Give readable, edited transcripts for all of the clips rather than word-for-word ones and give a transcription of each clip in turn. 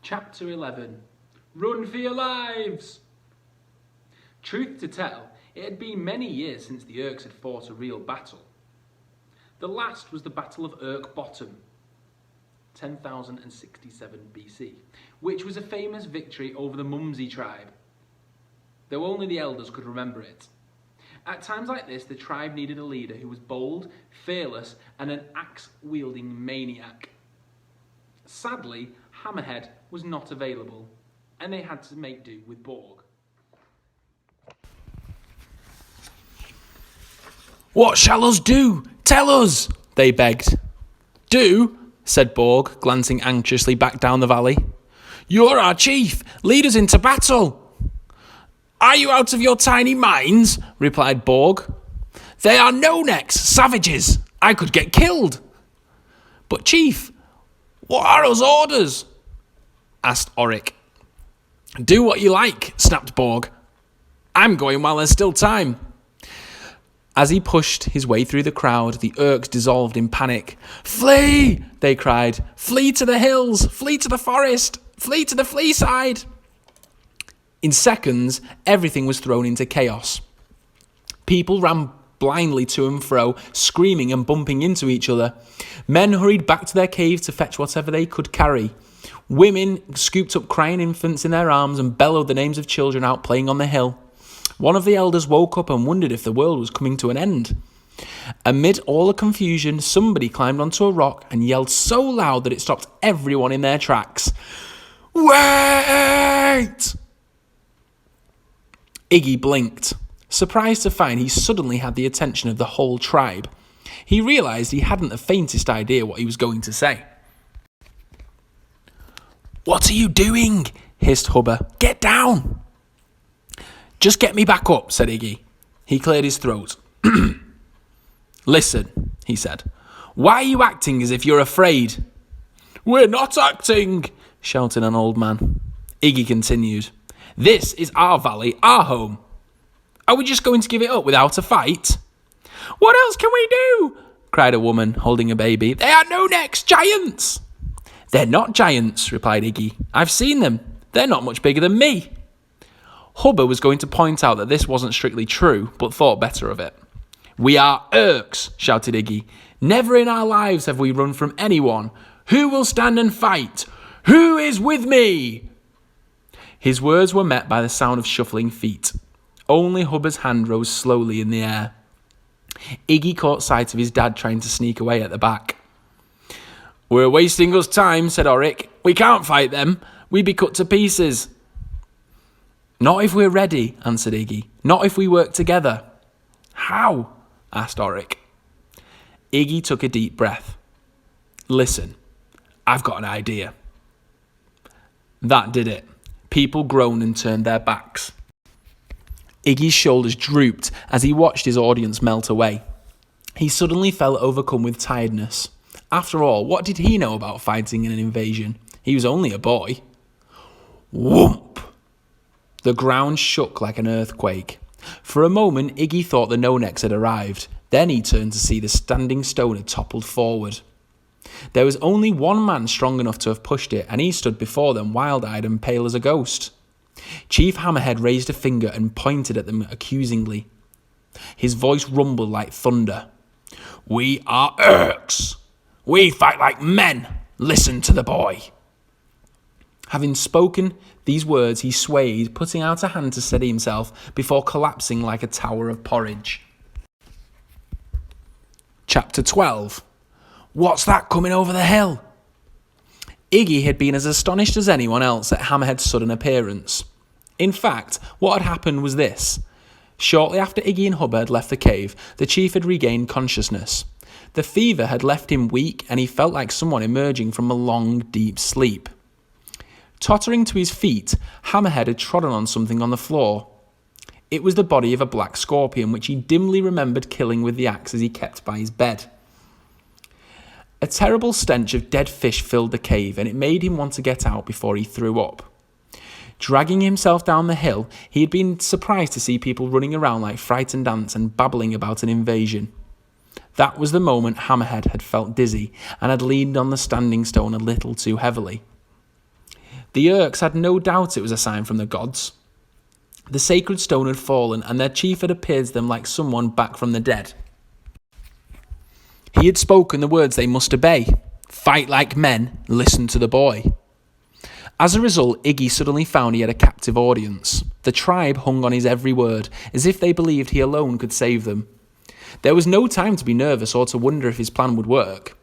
Chapter 11. Run for your lives! Truth to tell, it had been many years since the Urks had fought a real battle. The last was the Battle of Urk Bottom, 10,067 BC, which was a famous victory over the Mumsy tribe, though only the elders could remember it. At times like this, the tribe needed a leader who was bold, fearless, and an axe-wielding maniac. Sadly, Hammerhead was not available, and they had to make do with Borg. "What shall us do? Tell us," they begged. "Do?" said Borg, glancing anxiously back down the valley. "You're our chief. Lead us into battle." "Are you out of your tiny minds?" replied Borg. "They are no-necks, savages. I could get killed." "But chief, what are us orders?" asked Auric. "Do what you like," snapped Borg. "I'm going while there's still time." As he pushed his way through the crowd, the Urks dissolved in panic. "Flee!" they cried. "Flee to the hills! Flee to the forest! Flee to the flea side!" In seconds, everything was thrown into chaos. People ran blindly to and fro, screaming and bumping into each other. Men hurried back to their caves to fetch whatever they could carry. Women scooped up crying infants in their arms and bellowed the names of children out playing on the hill. One of the elders woke up and wondered if the world was coming to an end. Amid all the confusion, somebody climbed onto a rock and yelled so loud that it stopped everyone in their tracks. "Wait!" Iggy blinked, surprised to find he suddenly had the attention of the whole tribe. He realised he hadn't the faintest idea what he was going to say. "What are you doing?" hissed Hubba. "Get down!" "Just get me back up," said Iggy. He cleared his throat. "Listen," he said. "Why are you acting as if you're afraid?" "We're not acting," shouted an old man. Iggy continued. "This is our valley, our home. Are we just going to give it up without a fight?" "What else can we do?" cried a woman holding a baby. "They are no-necks, giants." "They're not giants," replied Iggy. "I've seen them. They're not much bigger than me." Hubba was going to point out that this wasn't strictly true, but thought better of it. "We are Urks," shouted Iggy. "Never in our lives have we run from anyone. Who will stand and fight? Who is with me?" His words were met by the sound of shuffling feet. Only Hubba's hand rose slowly in the air. Iggy caught sight of his dad trying to sneak away at the back. "We're wasting us time," said Auric. "We can't fight them. We'd be cut to pieces." "Not if we're ready," answered Iggy. "Not if we work together." "How?" asked Auric. Iggy took a deep breath. "Listen, I've got an idea." That did it. People groaned and turned their backs. Iggy's shoulders drooped as he watched his audience melt away. He suddenly felt overcome with tiredness. After all, what did he know about fighting in an invasion? He was only a boy. Whoomp! The ground shook like an earthquake. For a moment, Iggy thought the no-necks had arrived. Then he turned to see the standing stone had toppled forward. There was only one man strong enough to have pushed it, and he stood before them wild-eyed and pale as a ghost. Chief Hammerhead raised a finger and pointed at them accusingly. His voice rumbled like thunder. "We are Urks. We fight like men. Listen to the boy." Having spoken these words, he swayed, putting out a hand to steady himself before collapsing like a tower of porridge. Chapter 12. What's that coming over the hill? Iggy had been as astonished as anyone else at Hammerhead's sudden appearance. In fact, what had happened was this. Shortly after Iggy and Hubba had left the cave, the chief had regained consciousness. The fever had left him weak, and he felt like someone emerging from a long, deep sleep. Tottering to his feet, Hammerhead had trodden on something on the floor. It was the body of a black scorpion, which he dimly remembered killing with the axe as he kept by his bed. A terrible stench of dead fish filled the cave, and it made him want to get out before he threw up. Dragging himself down the hill, he had been surprised to see people running around like frightened ants and babbling about an invasion. That was the moment Hammerhead had felt dizzy and had leaned on the standing stone a little too heavily. The Urks had no doubt it was a sign from the gods. The sacred stone had fallen, and their chief had appeared to them like someone back from the dead. He had spoken the words they must obey. Fight like men, listen to the boy. As a result, Iggy suddenly found he had a captive audience. The tribe hung on his every word, as if they believed he alone could save them. There was no time to be nervous or to wonder if his plan would work.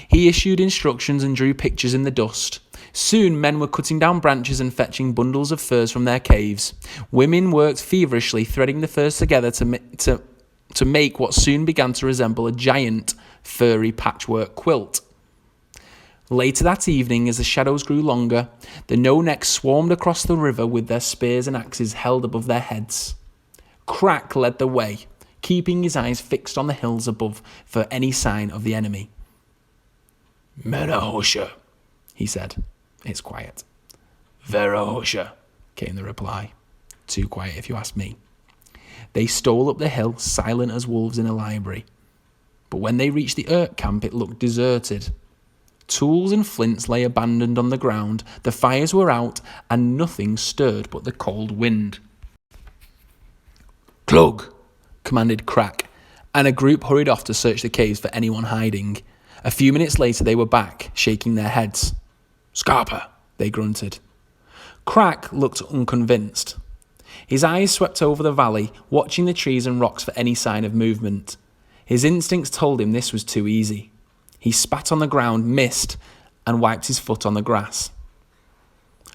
He issued instructions and drew pictures in the dust. Soon men were cutting down branches and fetching bundles of furs from their caves. Women worked feverishly, threading the furs together to make what soon began to resemble a giant, furry patchwork quilt. Later that evening, as the shadows grew longer, the no-necks swarmed across the river with their spears and axes held above their heads. Crack led the way, keeping his eyes fixed on the hills above for any sign of the enemy. "Menahosha," he said. "It's quiet." "Verahosha," came the reply. Too quiet if you ask me. They stole up the hill, silent as wolves in a library. But when they reached the Urk camp, it looked deserted. Tools and flints lay abandoned on the ground, the fires were out, and nothing stirred but the cold wind. "Clug," commanded Crack, and a group hurried off to search the caves for anyone hiding. A few minutes later they were back, shaking their heads. "Scarpa," they grunted. Crack looked unconvinced. His eyes swept over the valley, watching the trees and rocks for any sign of movement. His instincts told him this was too easy. He spat on the ground, missed, and wiped his foot on the grass.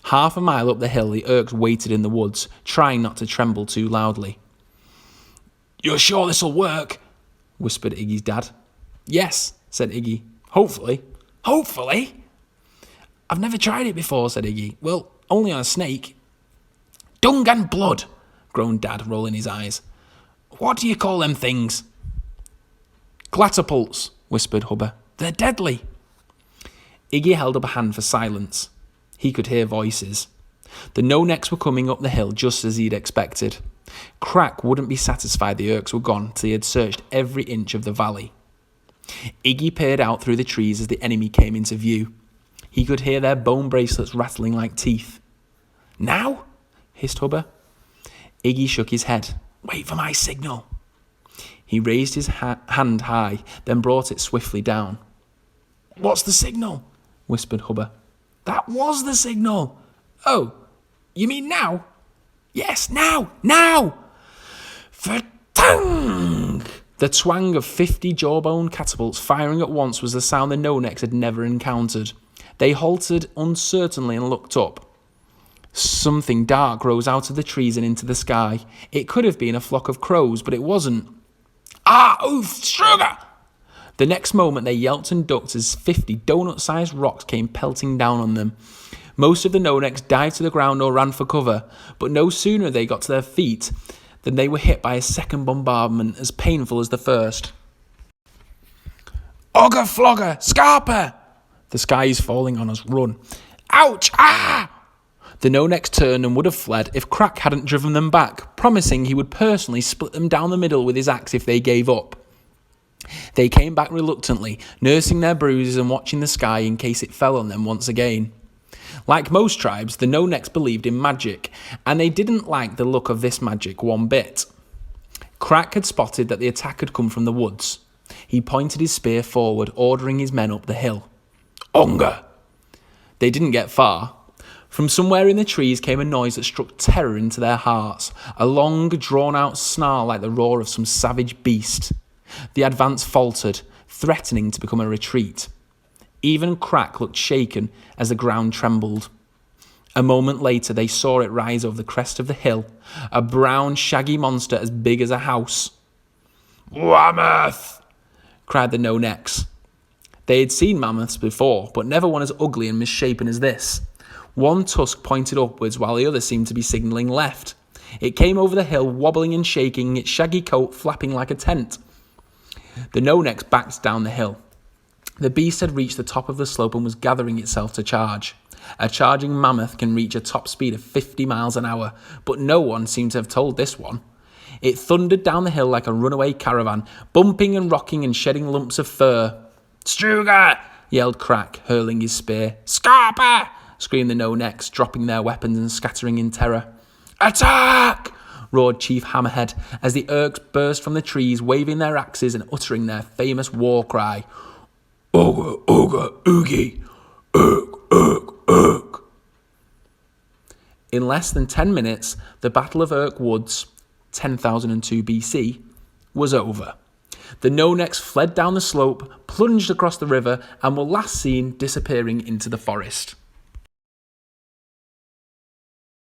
Half a mile up the hill, the Urks waited in the woods, trying not to tremble too loudly. "You're sure this'll work?" whispered Iggy's dad. "Yes," said Iggy. "Hopefully." "Hopefully?" "I've never tried it before," said Iggy. "Well, only on a snake." "Dung and blood," groaned Dad, rolling his eyes. "What do you call them things?" "Glatterpults," whispered Hubba. "They're deadly." Iggy held up a hand for silence. He could hear voices. The no-necks were coming up the hill just as he'd expected. Crack wouldn't be satisfied the Urks were gone till he had searched every inch of the valley. Iggy peered out through the trees as the enemy came into view. He could hear their bone bracelets rattling like teeth. "Now?" hissed Hubba. Iggy shook his head. "Wait for my signal." He raised his hand high, then brought it swiftly down. "What's the signal?" whispered Hubba. "That was the signal." "Oh, you mean now?" "Yes, now! Now!" Fa-tang! The twang of 50 jawbone catapults firing at once was the sound the no-necks had never encountered. They halted uncertainly and looked up. Something dark rose out of the trees and into the sky. It could have been a flock of crows, but it wasn't. "Ah, oof, sugar!" The next moment they yelped and ducked as 50 donut-sized rocks came pelting down on them. Most of the no-necks dived to the ground or ran for cover, but no sooner they got to their feet than they were hit by a second bombardment as painful as the first. "Ogre flogger, Scarpa!" "The sky is falling on us, run." "Ouch, ah!" The no-necks turned and would have fled if Crack hadn't driven them back, promising he would personally split them down the middle with his axe if they gave up. They came back reluctantly, nursing their bruises and watching the sky in case it fell on them once again. Like most tribes, the no-necks believed in magic, and they didn't like the look of this magic one bit. Crack had spotted that the attack had come from the woods. He pointed his spear forward, ordering his men up the hill. "Onga!" They didn't get far. From somewhere in the trees came a noise that struck terror into their hearts, a long, drawn-out snarl like the roar of some savage beast. The advance faltered, threatening to become a retreat. Even Crack looked shaken as the ground trembled. A moment later, they saw it rise over the crest of the hill, a brown, shaggy monster as big as a house. "Mammoth!" cried the no-necks. They had seen mammoths before, but never one as ugly and misshapen as this. One tusk pointed upwards while the other seemed to be signalling left. It came over the hill, wobbling and shaking, its shaggy coat flapping like a tent. The no-necks backed down the hill. The beast had reached the top of the slope and was gathering itself to charge. A charging mammoth can reach a top speed of 50 miles an hour, but no one seemed to have told this one. It thundered down the hill like a runaway caravan, bumping and rocking and shedding lumps of fur. "Struga!" yelled Crack, hurling his spear. "Scarpa!" screamed the no-necks, dropping their weapons and scattering in terror. Attack! Roared Chief Hammerhead as the Urks burst from the trees, waving their axes and uttering their famous war cry. Ooga, ooga, oogie, Urk, Urk, Urk. In less than 10 minutes, the Battle of Urk Woods, 10,002 BC, was over. The no-necks fled down the slope, plunged across the river, and were last seen disappearing into the forest.